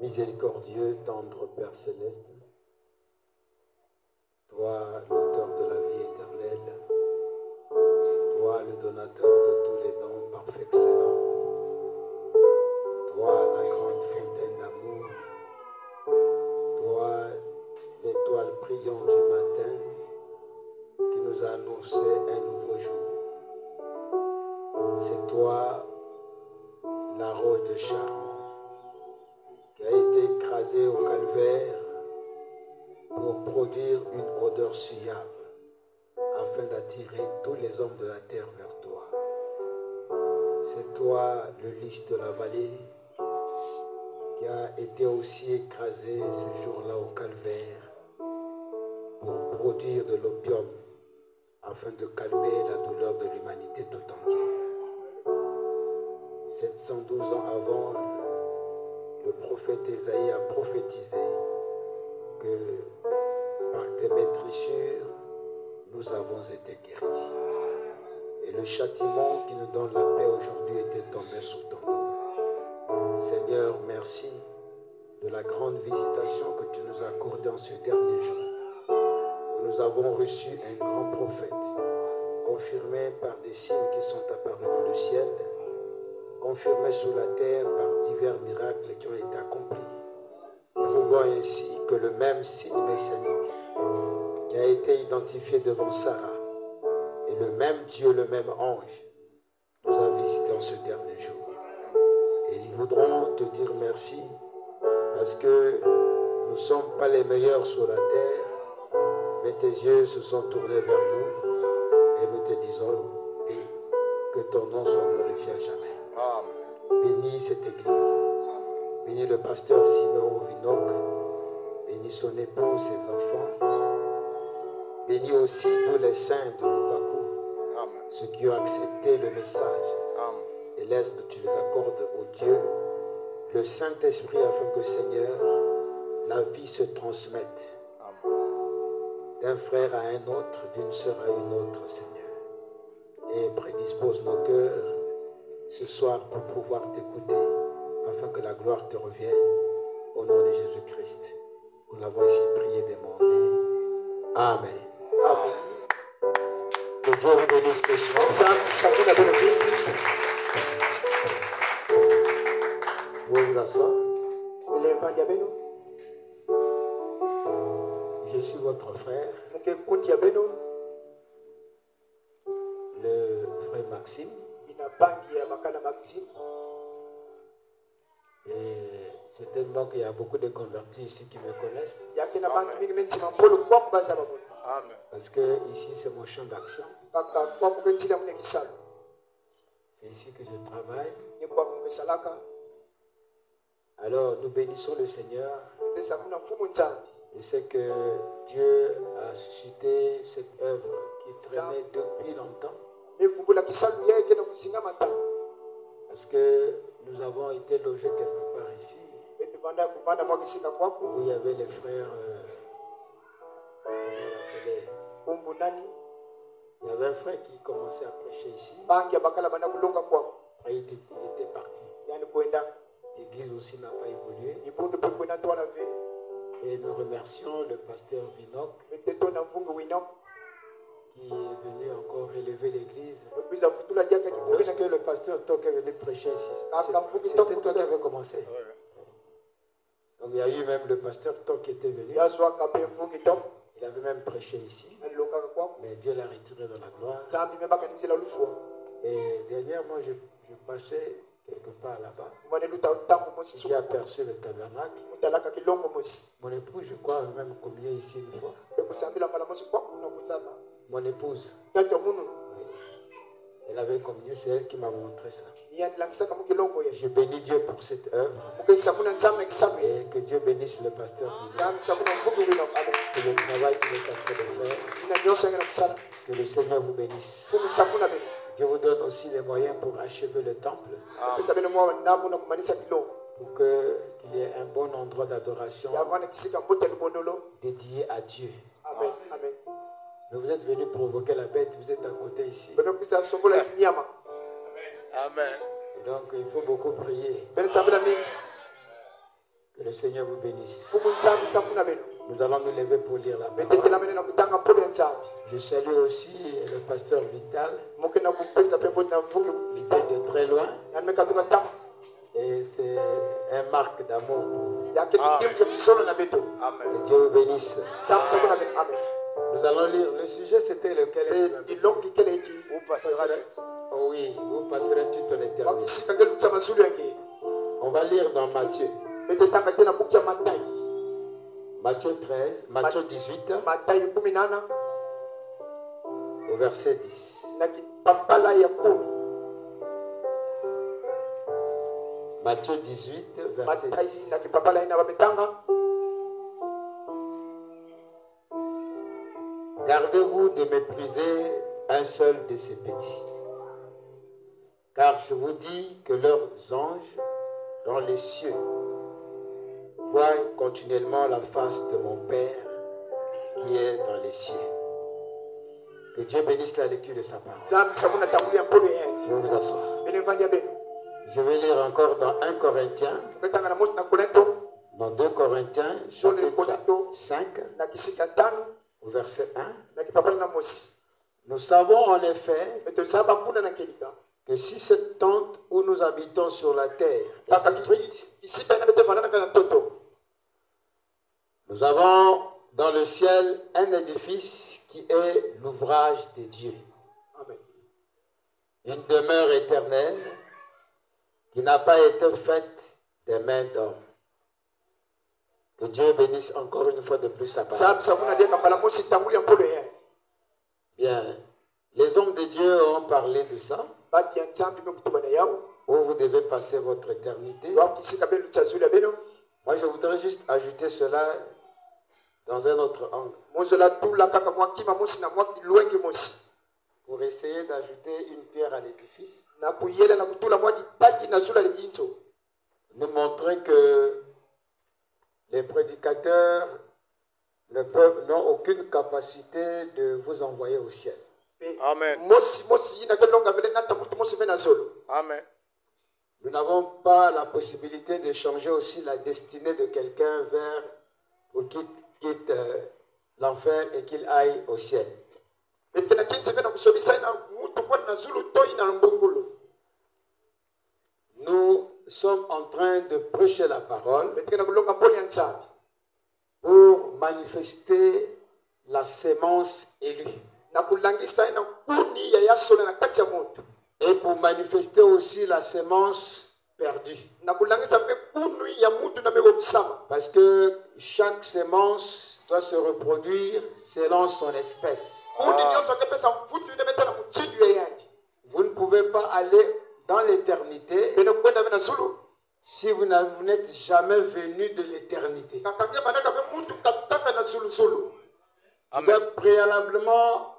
Miséricordieux, tendre Père Céleste, toi l'auteur de la vie éternelle, toi le donateur de tous les dons, parfait excellent, toi la grande fontaine d'amour, toi l'étoile brillante du matin qui nous a annoncé un nouveau jour. C'est toi la rose de charme qui a été écrasée au calvaire pour produire une odeur suave afin d'attirer tous les hommes de la terre vers toi. C'est toi le lys de la vallée qui a été aussi écrasé ce jour-là au calvaire pour produire de l'opium afin de calmer la douleur de l'humanité tout entière. 712 ans avant, le prophète Ésaïe a prophétisé que par tes maîtrissures, nous avons été guéris. Et le châtiment qui nous donne la paix aujourd'hui était tombé sous ton dos. Seigneur, merci de la grande visitation que tu nous as accordée en ce dernier jour. Nous avons reçu un grand prophète, confirmé par des signes qui sont apparus dans le ciel, confirmé sur la terre par divers miracles qui ont été accomplis, prouvant ainsi que le même signe messianique qui a été identifié devant Sarah et le même Dieu, le même ange, nous a visités en ce dernier jour. Et nous voudrons te dire merci parce que nous ne sommes pas les meilleurs sur la terre, mais tes yeux se sont tournés vers nous et nous te disons que ton nom soit glorifié à jamais. Amen. Bénis cette église. Bénis le pasteur Simeon Vinok. Bénis son époux, ses enfants. Bénis aussi tous les saints de Luvaku, ceux qui ont accepté le message. Amen. Et laisse que tu les accordes au Dieu, le Saint-Esprit, afin que, Seigneur, la vie se transmette d'un frère à un autre, d'une sœur à une autre, Seigneur. Et prédispose nos cœurs ce soir pour pouvoir t'écouter, afin que la gloire te revienne, au nom de Jésus-Christ. Nous l'avons ici prié et demandé. Amen. Amen. Que Dieu vous bénisse les chants. Vous pouvez vous asseoir. Je suis votre frère, le frère Maxime. Et certainement qu'il y a beaucoup de convertis ici qui me connaissent. Amen. Parce que ici c'est mon champ d'action. C'est ici que je travaille. Alors nous bénissons le Seigneur. Je sais que Dieu a suscité cette œuvre qui traînait depuis longtemps. Parce que nous avons été logés quelque part ici, où il y avait les frères, comment on l'appelait? Il y avait un frère qui commençait à prêcher ici. Après il était parti. L'église aussi n'a pas évolué. Et nous remercions le pasteur Vinok qui est venu encore élever l'église. Lorsque le pasteur Tok est venu prêcher ici, c'était toi qui avais commencé. Donc il y a eu même le pasteur Tok qui était venu. Il avait même prêché ici. Mais Dieu l'a retiré dans la gloire. Et dernièrement, je passais quelque part là-bas. J'ai aperçu le tabernacle. Mon épouse, je crois, avait même communié ici une fois. Mon épouse. Elle avait communié, c'est elle qui m'a montré ça. Je bénis Dieu pour cette œuvre. Et que Dieu bénisse le pasteur. Que le travail qu'il est en train de faire. Que le Seigneur vous bénisse. Dieu vous donne aussi les moyens pour achever le temple. Pour qu'il y ait un bon endroit d'adoration dédié à Dieu. Amen. Amen. Mais vous êtes venu provoquer la bête, vous êtes à côté ici. Amen. Et donc il faut beaucoup prier. Que Que le Seigneur vous bénisse. Fumu nzambi samuna beno. Nous allons nous lever pour lire la Betete parole. na mene na kutanga mpolo ya nzambi. Je salue aussi le pasteur Vital, Moke na kupesa pembo na mvuki qui vita. vient de très loin. Na nimekatoka tamu. Et c'est un marque d'amour pour Yake kidimu ya kisolo na beto. que Dieu vous bénisse. Samu samuna beno. Amen. Nous allons lire. Le sujet, c'était lequel? Dilongi kele hiki. Oh oui, vous passerez toute ton éternité. Wakisika ngelu tsama zulu yake. On va lire dans Matthieu. Betete tanga tena buku ya Matai. Matthieu 13, Matthieu 18, Matai 18 au verset 10. na kipapala ya 10. Matthieu 18, verset Matai 10. na kipapala ina bametanga. Gardez-vous de mépriser un seul de ces petits. Car je vous dis que leurs anges dans les cieux voient continuellement la face de mon Père qui est dans les cieux. Que Dieu bénisse la lecture de sa parole. Zambi samuna tangulia mpolo yake. Je vais vous asseoir. Bene vandia beno. Je vais lire encore dans 1 Corinthiens, Betanga na mosi na Korinto. dans 2 Corinthiens, chapitre 5, Na kisika 5 au verset 1. na kipapala na mosi. Nous savons en effet Beto saba kuna na kelika. que si cette tente où nous habitons sur la terre est détruite, Isipa ina bete vanana kana toto. nous avons dans le ciel un édifice qui est l'ouvrage de Dieu, Amen. une demeure éternelle qui n'a pas été faite des mains d'hommes. Que Dieu bénisse encore une fois de plus sa parole. Zambi samuna dia kambala mosi tangulia mpolo yake. Bien, les hommes de Dieu ont parlé de ça, Bati ya nzambi mekutuba na yao. où vous devez passer votre éternité. Wakisika beno tsazulu ya beno. Moi, je voudrais juste ajouter cela dans un autre angle, Mozola tula kaka mwakima mosi na mwaki luenge mosi. pour essayer d'ajouter une pierre à l'édifice. Na kuyela na kutula mwadi tadi na zula lijinzo. Nous montrer que les prédicateurs n'ont aucune capacité de vous envoyer au ciel. Amen. Mosi yina kelonga vele nata mutu mosi vena zolo. Amen. Nous n'avons pas la possibilité de changer aussi la destinée de quelqu'un vers pour qu'il quitte l'enfer et qu'il aille au ciel. Betena kinzi vena kusobisa ina mutu kwa na zulu toi na mbongolo. Nous sommes en train de prêcher la parole Betena kulonga mpoli ya nzambi. pour manifester la sémence élue Na kulangisa ina kuni ya yasona na kati ya moto. et pour manifester aussi la sémence perdue. Na kulangisa pe kuni ya mutu na mego bisama. Parce que chaque sémence doit se reproduire selon son espèce. Kuni nyonso kepesa mfutu ine betena mutsindu ya yandi. Vous ne pouvez pas aller dans l'éternité Beno kwenda vena zulu. si vous n'êtes jamais venu de l'éternité. Kakange manaka pe mutu katutaka na zulu zulu. Tu dois préalablement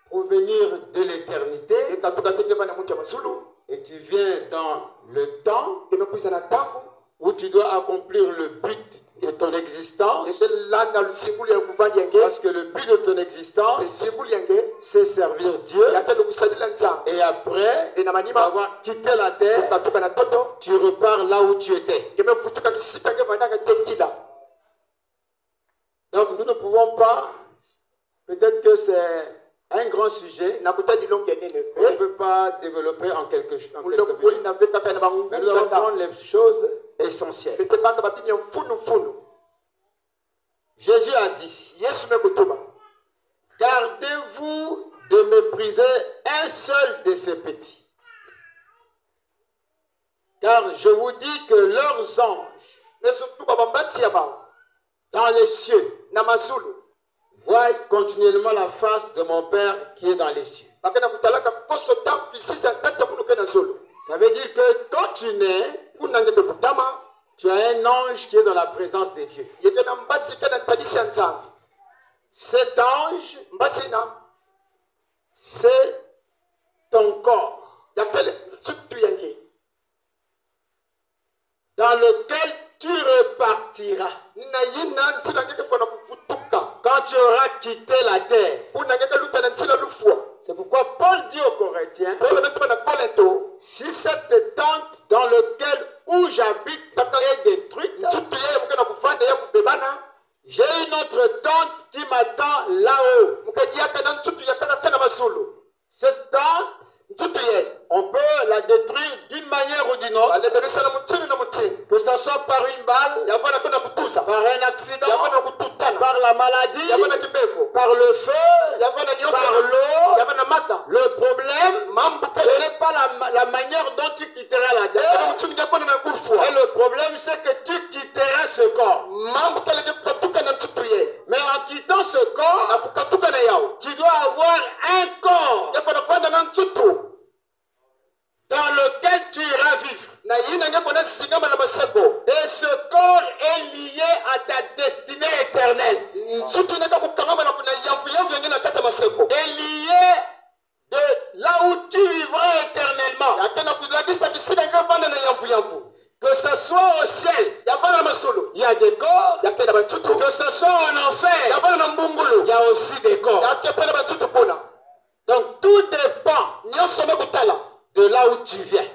provenir de l'éternité E katuka tenge bana mutu ya mazulu. et tu viens dans le temps Deme kuisa na tangu. où tu dois accomplir le but de ton existence. Ebe landa lusimbuli ya kuvandi yange. Parce que le but de ton existence, Simbuli yange. c'est servir Dieu. Yake ndo kusadila nzambi. Et après E na manima. avoir quitté la terre, Katuka na toto. tu repars là où tu étais. Deme futuka kisika nge manaka tekila. Donc nous ne pouvons pas, peut-être que c'est un grand sujet, Na kutadi longi ya nene. on ne peut pas développer en quelques Muloko poli minutes. na veka pe na bangu. Mais nous allons prendre les choses essentielles. Bete baka babini ya funu funu. Jésus a dit, Yesu me kutuba. gardez-vous de mépriser un seul de ces petits. Car je vous dis que leurs anges Yesu tuba bambasi ya bao. dans les cieux Na mazulu. voient continuellement la face de mon Père qui est dans les cieux. Bakena kutalaka koso tampi sisa tata munu ke na zulu. Ça veut dire que quand tu nais, Kuna ngete kutama. tu as un ange qui est dans la présence de Dieu. Yeke na mbasi ke na tabisi ya nzambi. Cet ange, Mbasi na. c'est ton corps Yakele. Sutu yange. dans lequel tu repartiras Nina yina ntila ngeke fona kufutuka. quand tu auras quitté la terre. Kuna ngeke luta na ntila lufua. C'est pourquoi Paul dit aux Corinthiens, Pole metuba na Korinto. si cette tente dans laquelle où j'habite est détruite, Ntutu d'une autre, que ce soit par une balle, par un accident, par la maladie, par le feu, par l'eau. Le problème, ce n'est pas la manière dont tu quitteras la terre. Et le problème, c'est que tu quitteras ce corps. Mais en quittant ce corps, tu dois avoir un corps dans lequel tu iras vivre. Et ce corps est lié à ta destinée éternelle. Est lié de là où tu vivras éternellement. Que ce soit au ciel, il y a des corps. Que ce soit en enfer, il y a aussi des corps. Donc tout dépend de là où tu viens.